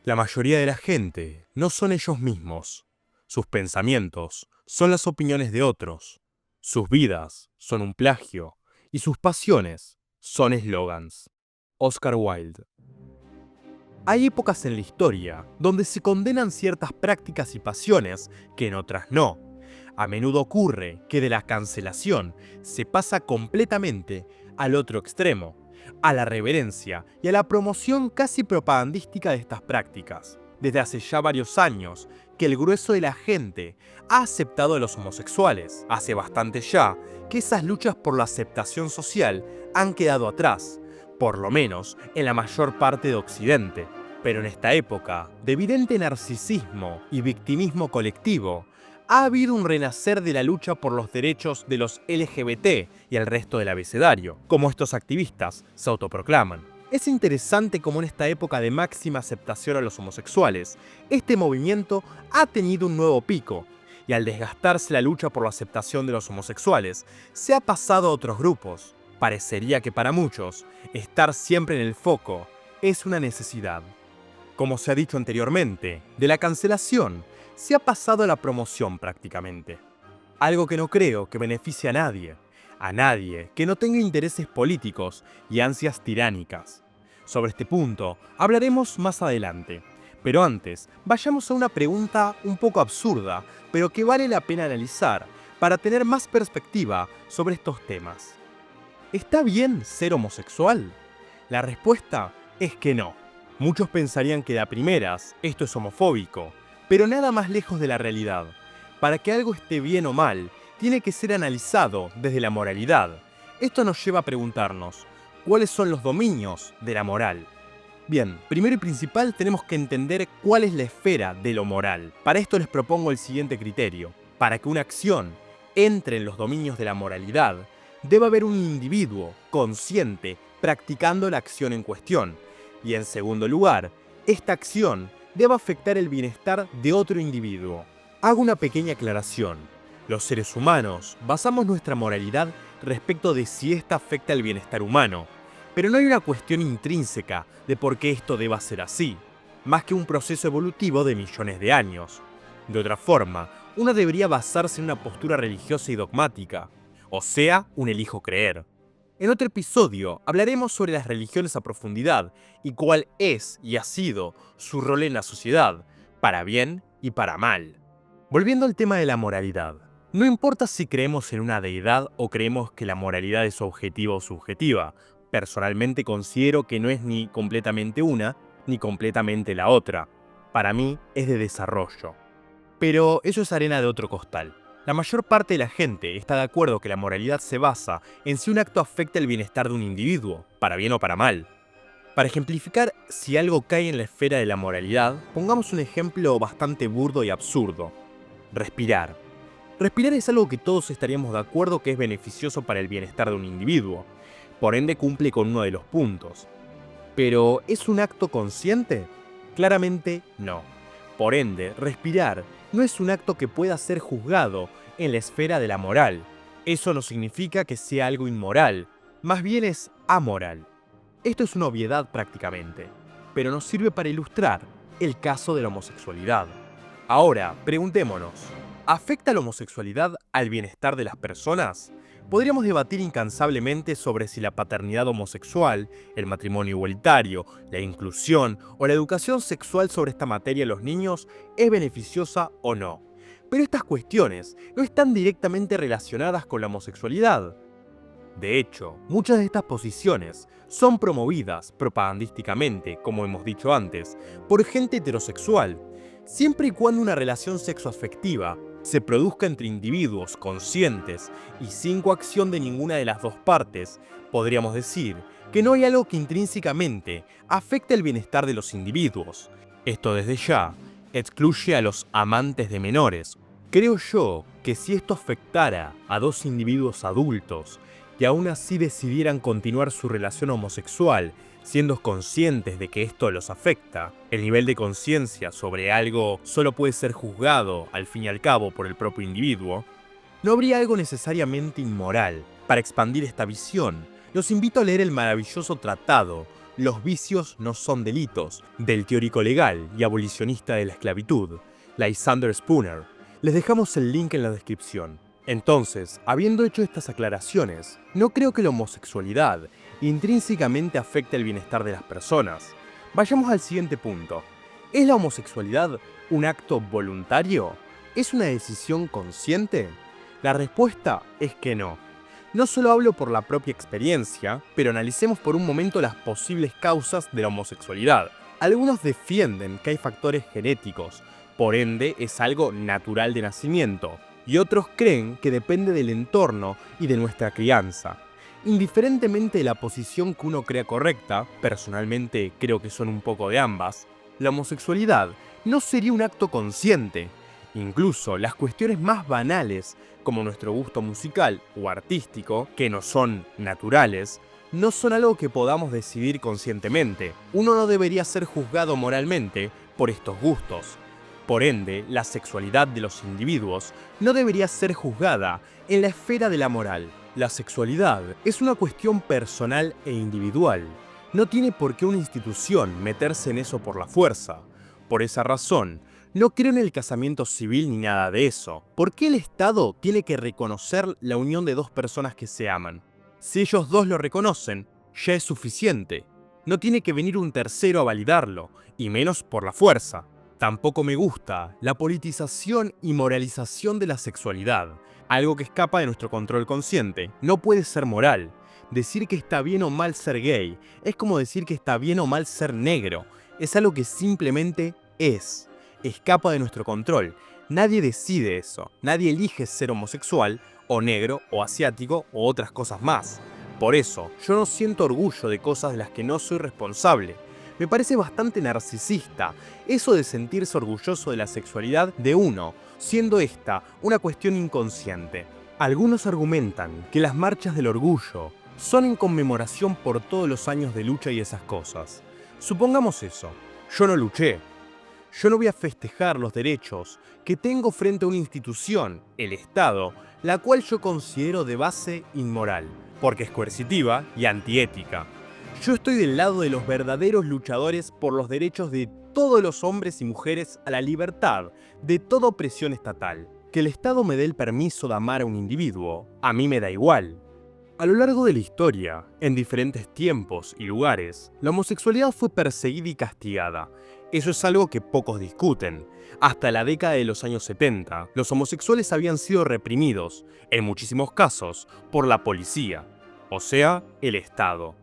La mayoría de la gente no son ellos mismos. Sus pensamientos son las opiniones de otros. Sus vidas son un plagio y sus pasiones son eslogans. Oscar Wilde. Hay épocas en la historia donde se condenan ciertas prácticas y pasiones que en otras no. A menudo ocurre que de la cancelación se pasa completamente al otro extremo, a la reverencia y a la promoción casi propagandística de estas prácticas. Desde hace ya varios años que el grueso de la gente ha aceptado a los homosexuales. Hace bastante ya que esas luchas por la aceptación social han quedado atrás, por lo menos en la mayor parte de Occidente. Pero en esta época de evidente narcisismo y victimismo colectivo, ha habido un renacer de la lucha por los derechos de los LGBT y el resto del abecedario, como estos activistas se autoproclaman. Es interesante cómo en esta época de máxima aceptación a los homosexuales, este movimiento ha tenido un nuevo pico, y al desgastarse la lucha por la aceptación de los homosexuales, se ha pasado a otros grupos. Parecería que para muchos, estar siempre en el foco es una necesidad. Como se ha dicho anteriormente, de la cancelación se ha pasado a la promoción prácticamente. Algo que no creo que beneficie a nadie que no tenga intereses políticos y ansias tiránicas. Sobre este punto hablaremos más adelante, pero antes vayamos a una pregunta un poco absurda, pero que vale la pena analizar para tener más perspectiva sobre estos temas. ¿Está bien ser homosexual? La respuesta es que no. Muchos pensarían que de a primeras esto es homofóbico, pero nada más lejos de la realidad. Para que algo esté bien o mal, tiene que ser analizado desde la moralidad. Esto nos lleva a preguntarnos, ¿cuáles son los dominios de la moral? Bien, primero y principal tenemos que entender cuál es la esfera de lo moral. Para esto les propongo el siguiente criterio. Para que una acción entre en los dominios de la moralidad, debe haber un individuo consciente practicando la acción en cuestión. Y en segundo lugar, esta acción debe afectar el bienestar de otro individuo. Hago una pequeña aclaración. Los seres humanos basamos nuestra moralidad respecto de si ésta afecta el bienestar humano, pero no hay una cuestión intrínseca de por qué esto deba ser así, más que un proceso evolutivo de millones de años. De otra forma, uno debería basarse en una postura religiosa y dogmática, o sea, un elijo creer. En otro episodio hablaremos sobre las religiones a profundidad y cuál es y ha sido su rol en la sociedad, para bien y para mal. Volviendo al tema de la moralidad, no importa si creemos en una deidad o creemos que la moralidad es objetiva o subjetiva, personalmente considero que no es ni completamente una ni completamente la otra. Para mí es de desarrollo. Pero eso es arena de otro costal. La mayor parte de la gente está de acuerdo que la moralidad se basa en si un acto afecta el bienestar de un individuo, para bien o para mal. Para ejemplificar si algo cae en la esfera de la moralidad, pongamos un ejemplo bastante burdo y absurdo. Respirar. Respirar es algo que todos estaríamos de acuerdo que es beneficioso para el bienestar de un individuo, por ende cumple con uno de los puntos. ¿Pero es un acto consciente? Claramente no. Por ende, respirar no es un acto que pueda ser juzgado en la esfera de la moral. Eso no significa que sea algo inmoral, más bien es amoral. Esto es una obviedad prácticamente, pero nos sirve para ilustrar el caso de la homosexualidad. Ahora, preguntémonos, ¿afecta la homosexualidad al bienestar de las personas? Podríamos debatir incansablemente sobre si la paternidad homosexual, el matrimonio igualitario, la inclusión o la educación sexual sobre esta materia en los niños es beneficiosa o no. Pero estas cuestiones no están directamente relacionadas con la homosexualidad. De hecho, muchas de estas posiciones son promovidas propagandísticamente, como hemos dicho antes, por gente heterosexual, siempre y cuando una relación sexoafectiva se produzca entre individuos conscientes y sin coacción de ninguna de las dos partes, podríamos decir que no hay algo que intrínsecamente afecte el bienestar de los individuos. Esto desde ya excluye a los amantes de menores. Creo yo que si esto afectara a dos individuos adultos y aún así decidieran continuar su relación homosexual, siendo conscientes de que esto los afecta, el nivel de conciencia sobre algo solo puede ser juzgado, al fin y al cabo, por el propio individuo, no habría algo necesariamente inmoral. Para expandir esta visión, los invito a leer el maravilloso tratado Los vicios no son delitos, del teórico legal y abolicionista de la esclavitud, Lysander Spooner. Les dejamos el link en la descripción. Entonces, habiendo hecho estas aclaraciones, no creo que la homosexualidad intrínsecamente afecte el bienestar de las personas. Vayamos al siguiente punto. ¿Es la homosexualidad un acto voluntario? ¿Es una decisión consciente? La respuesta es que no. No solo hablo por la propia experiencia, pero analicemos por un momento las posibles causas de la homosexualidad. Algunos defienden que hay factores genéticos, por ende es algo natural de nacimiento, y otros creen que depende del entorno y de nuestra crianza. Indiferentemente de la posición que uno crea correcta, personalmente creo que son un poco de ambas, la homosexualidad no sería un acto consciente. Incluso las cuestiones más banales, como nuestro gusto musical o artístico, que no son naturales, no son algo que podamos decidir conscientemente. Uno no debería ser juzgado moralmente por estos gustos. Por ende, la sexualidad de los individuos no debería ser juzgada en la esfera de la moral. La sexualidad es una cuestión personal e individual. No tiene por qué una institución meterse en eso por la fuerza. Por esa razón, no creo en el casamiento civil ni nada de eso. ¿Por qué el Estado tiene que reconocer la unión de dos personas que se aman? Si ellos dos lo reconocen, ya es suficiente. No tiene que venir un tercero a validarlo, y menos por la fuerza. Tampoco me gusta la politización y moralización de la sexualidad. Algo que escapa de nuestro control consciente. No puede ser moral. Decir que está bien o mal ser gay es como decir que está bien o mal ser negro. Es algo que simplemente es. Escapa de nuestro control. Nadie decide eso. Nadie elige ser homosexual, o negro, o asiático, o otras cosas más. Por eso, yo no siento orgullo de cosas de las que no soy responsable. Me parece bastante narcisista eso de sentirse orgulloso de la sexualidad de uno, siendo esta una cuestión inconsciente. Algunos argumentan que las marchas del orgullo son en conmemoración por todos los años de lucha y esas cosas. Supongamos eso. Yo no luché. Yo no voy a festejar los derechos que tengo frente a una institución, el Estado, la cual yo considero de base inmoral, porque es coercitiva y antiética. Yo estoy del lado de los verdaderos luchadores por los derechos de todos los hombres y mujeres a la libertad de toda opresión estatal. Que el Estado me dé el permiso de amar a un individuo, a mí me da igual. A lo largo de la historia, en diferentes tiempos y lugares, la homosexualidad fue perseguida y castigada. Eso es algo que pocos discuten. Hasta la década de los años 70, los homosexuales habían sido reprimidos, en muchísimos casos, por la policía, o sea, el Estado.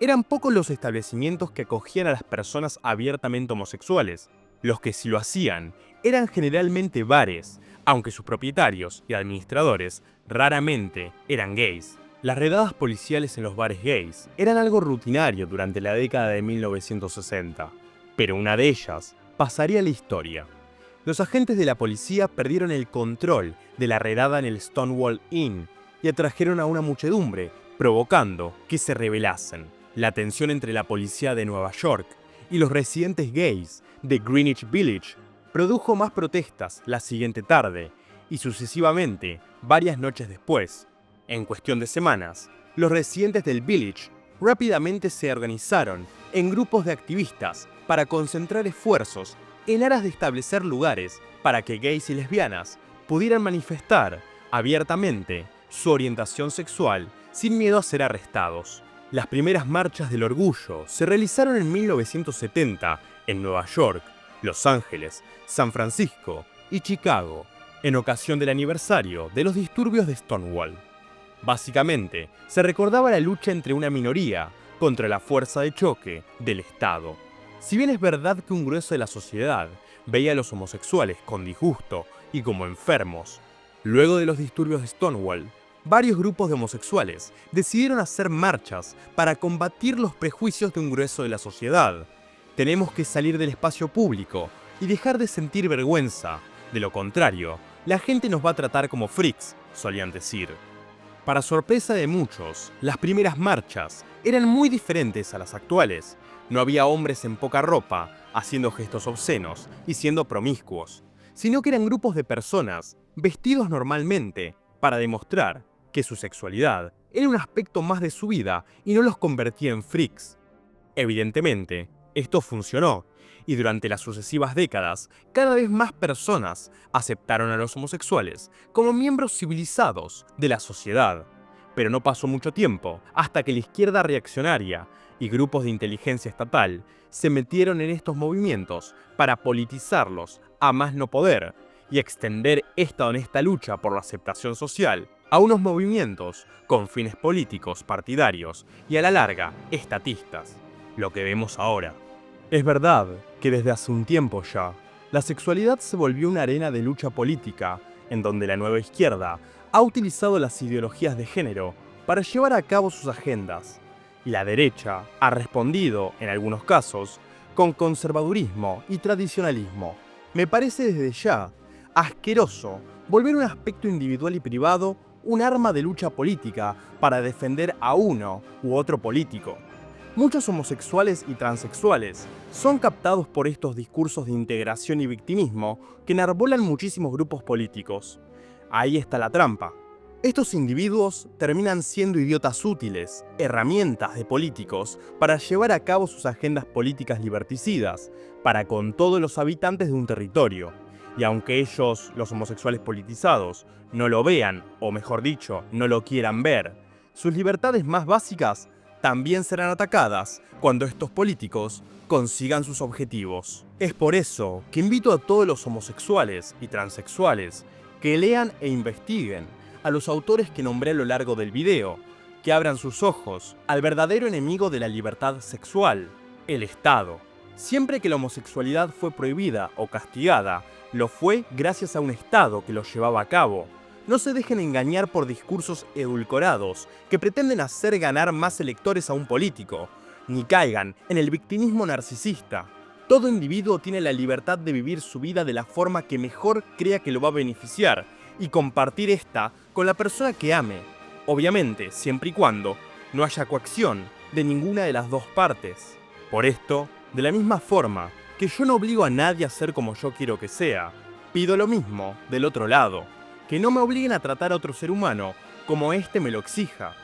Eran pocos los establecimientos que acogían a las personas abiertamente homosexuales. Los que sí lo hacían eran generalmente bares, aunque sus propietarios y administradores raramente eran gays. Las redadas policiales en los bares gays eran algo rutinario durante la década de 1960, pero una de ellas pasaría a la historia. Los agentes de la policía perdieron el control de la redada en el Stonewall Inn y atrajeron a una muchedumbre, provocando que se rebelasen. La tensión entre la policía de Nueva York y los residentes gays de Greenwich Village produjo más protestas la siguiente tarde y sucesivamente varias noches después. En cuestión de semanas, los residentes del Village rápidamente se organizaron en grupos de activistas para concentrar esfuerzos en aras de establecer lugares para que gays y lesbianas pudieran manifestar abiertamente su orientación sexual sin miedo a ser arrestados. Las primeras marchas del orgullo se realizaron en 1970 en Nueva York, Los Ángeles, San Francisco y Chicago, en ocasión del aniversario de los disturbios de Stonewall. Básicamente, se recordaba la lucha entre una minoría contra la fuerza de choque del Estado. Si bien es verdad que un grueso de la sociedad veía a los homosexuales con disgusto y como enfermos, luego de los disturbios de Stonewall, varios grupos de homosexuales decidieron hacer marchas para combatir los prejuicios de un grueso de la sociedad. Tenemos que salir del espacio público y dejar de sentir vergüenza. De lo contrario, la gente nos va a tratar como freaks, solían decir. Para sorpresa de muchos, las primeras marchas eran muy diferentes a las actuales. No había hombres en poca ropa, haciendo gestos obscenos y siendo promiscuos, sino que eran grupos de personas vestidos normalmente para demostrar que su sexualidad era un aspecto más de su vida y no los convertía en freaks. Evidentemente, esto funcionó, y durante las sucesivas décadas, cada vez más personas aceptaron a los homosexuales como miembros civilizados de la sociedad. Pero no pasó mucho tiempo hasta que la izquierda reaccionaria y grupos de inteligencia estatal se metieron en estos movimientos para politizarlos a más no poder y extender esta honesta lucha por la aceptación social a unos movimientos con fines políticos partidarios y a la larga estatistas, lo que vemos ahora. Es verdad que desde hace un tiempo ya, la sexualidad se volvió una arena de lucha política en donde la nueva izquierda ha utilizado las ideologías de género para llevar a cabo sus agendas, y la derecha ha respondido, en algunos casos, con conservadurismo y tradicionalismo. Me parece desde ya asqueroso volver un aspecto individual y privado un arma de lucha política para defender a uno u otro político. Muchos homosexuales y transexuales son captados por estos discursos de integración y victimismo que enarbolan muchísimos grupos políticos. Ahí está la trampa. Estos individuos terminan siendo idiotas útiles, herramientas de políticos para llevar a cabo sus agendas políticas liberticidas para con todos los habitantes de un territorio. Y aunque ellos, los homosexuales politizados, no lo vean, o mejor dicho, no lo quieran ver, sus libertades más básicas también serán atacadas cuando estos políticos consigan sus objetivos. Es por eso que invito a todos los homosexuales y transexuales que lean e investiguen a los autores que nombré a lo largo del video, que abran sus ojos al verdadero enemigo de la libertad sexual, el Estado. Siempre que la homosexualidad fue prohibida o castigada, lo fue gracias a un Estado que lo llevaba a cabo. No se dejen engañar por discursos edulcorados que pretenden hacer ganar más electores a un político, ni caigan en el victimismo narcisista. Todo individuo tiene la libertad de vivir su vida de la forma que mejor crea que lo va a beneficiar y compartir esta con la persona que ame, obviamente siempre y cuando no haya coacción de ninguna de las dos partes. Por esto, de la misma forma que yo no obligo a nadie a ser como yo quiero que sea, pido lo mismo del otro lado, que no me obliguen a tratar a otro ser humano como éste me lo exija.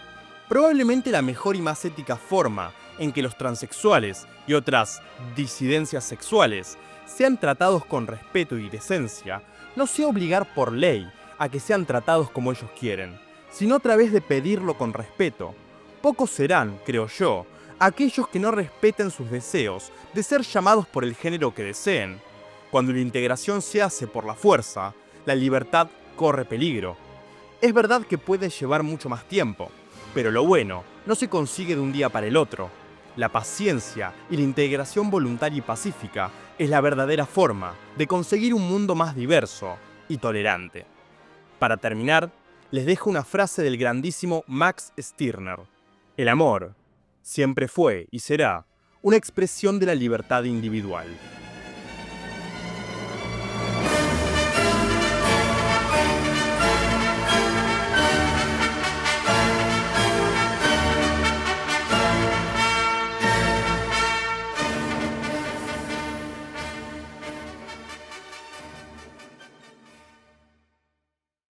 Probablemente la mejor y más ética forma en que los transexuales y otras disidencias sexuales sean tratados con respeto y decencia no sea obligar por ley a que sean tratados como ellos quieren, sino a través de pedirlo con respeto. Pocos serán, creo yo, aquellos que no respeten sus deseos de ser llamados por el género que deseen. Cuando la integración se hace por la fuerza, la libertad corre peligro. Es verdad que puede llevar mucho más tiempo, pero lo bueno no se consigue de un día para el otro. La paciencia y la integración voluntaria y pacífica es la verdadera forma de conseguir un mundo más diverso y tolerante. Para terminar, les dejo una frase del grandísimo Max Stirner. El amor siempre fue y será una expresión de la libertad individual.